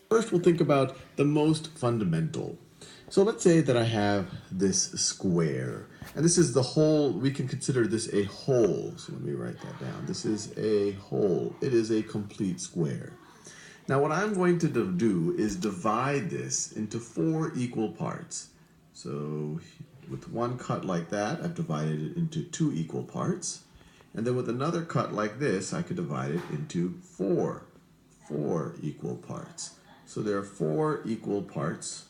First, we'll think about the most fundamental. So let's say that I have this square, and this is the whole. We can consider this a whole. So let me write that down. This is a whole. It is a complete square. Now what I'm going to do is divide this into 4 equal parts. So with one cut like that, I've divided it into 2 equal parts. And then with another cut like this, I could divide it into 4 equal parts. So there are 4 equal parts.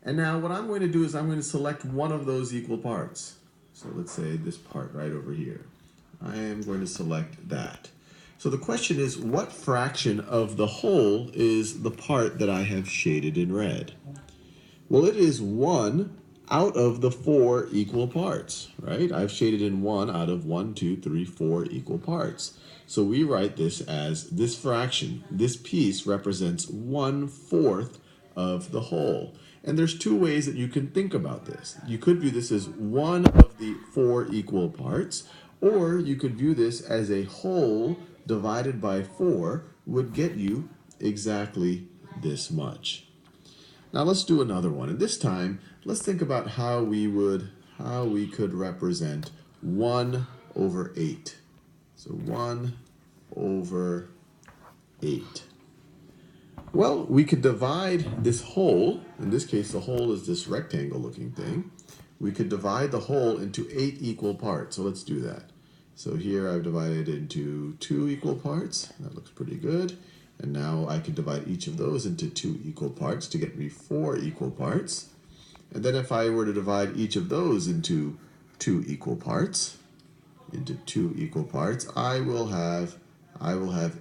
And now what I'm going to do is I'm going to select one of those equal parts. So let's say this part right over here. I am going to select that. So the question is, what fraction of the whole is the part that I have shaded in red? Well, it is 1 out of the 4 equal parts, right? I've shaded in 1 out of 1, 2, 3, 4 equal parts. So we write this as this fraction. This piece represents 1/4 of the whole. And there's 2 ways that you can think about this. You could view this as 1 of the 4 equal parts, or you could view this as a whole divided by 4 would get you exactly this much. Now let's do another one, and this time let's think about how we could represent 1/8. So 1/8. Well, we could divide this whole. In this case, the whole is this rectangle looking thing. We could divide the whole into 8 equal parts. So let's do that. So here I've divided it into 2 equal parts. That looks pretty good. And now I can divide each of those into 2 equal parts to get me 4 equal parts. And then if I were to divide each of those into 2 equal parts, I will have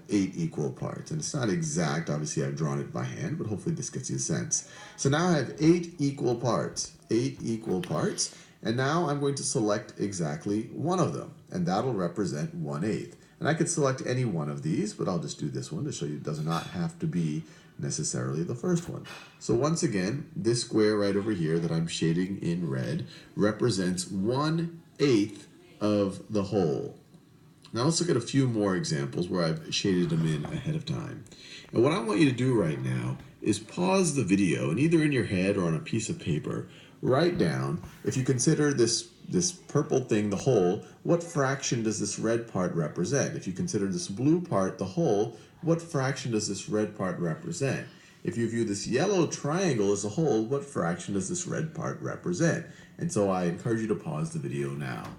8 equal parts. And it's not exact, obviously I've drawn it by hand, but hopefully this gets you a sense. So now I have 8 equal parts, and now I'm going to select exactly one of them, and that'll represent 1/8. And I could select any one of these, but I'll just do this one to show you it does not have to be necessarily the first one. So once again, this square right over here that I'm shading in red represents 1/8 of the whole. Now let's look at a few more examples where I've shaded them in ahead of time. And what I want you to do right now is pause the video and either in your head or on a piece of paper, write down, if you consider this purple thing the whole, what fraction does this red part represent? If you consider this blue part the whole, what fraction does this red part represent? If you view this yellow triangle as a whole, what fraction does this red part represent? And so I encourage you to pause the video now.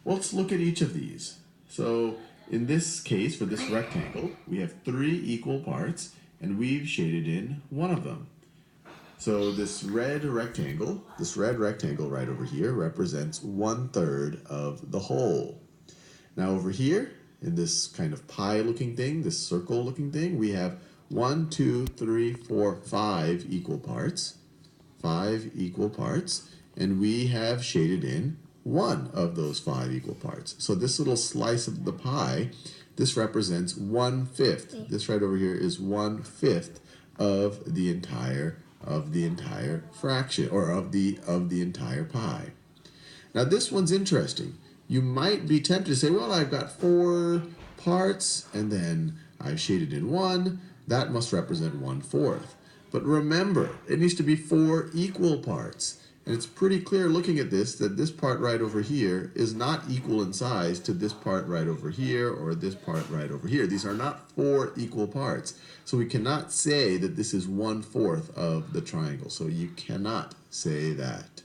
Well, let's look at each of these. So in this case, for this rectangle, we have 3 equal parts, and we've shaded in one of them. So this red rectangle right over here represents 1/3 of the whole. Now over here, in this kind of pie looking thing, this circle looking thing, we have 1, 2, 3, 4, 5 equal parts. 5 equal parts, and we have shaded in one of those 5 equal parts. So this little slice of the pie, this represents 1/5. This right over here is 1/5 of the entire fraction, or of the entire pie. Now this one's interesting. You might be tempted to say, well, I've got 4 parts and then I've shaded in 1. That must represent 1/4. But remember, it needs to be 4 equal parts. And it's pretty clear looking at this that this part right over here is not equal in size to this part right over here or this part right over here. These are not 4 equal parts. So we cannot say that this is 1/4 of the triangle. So you cannot say that.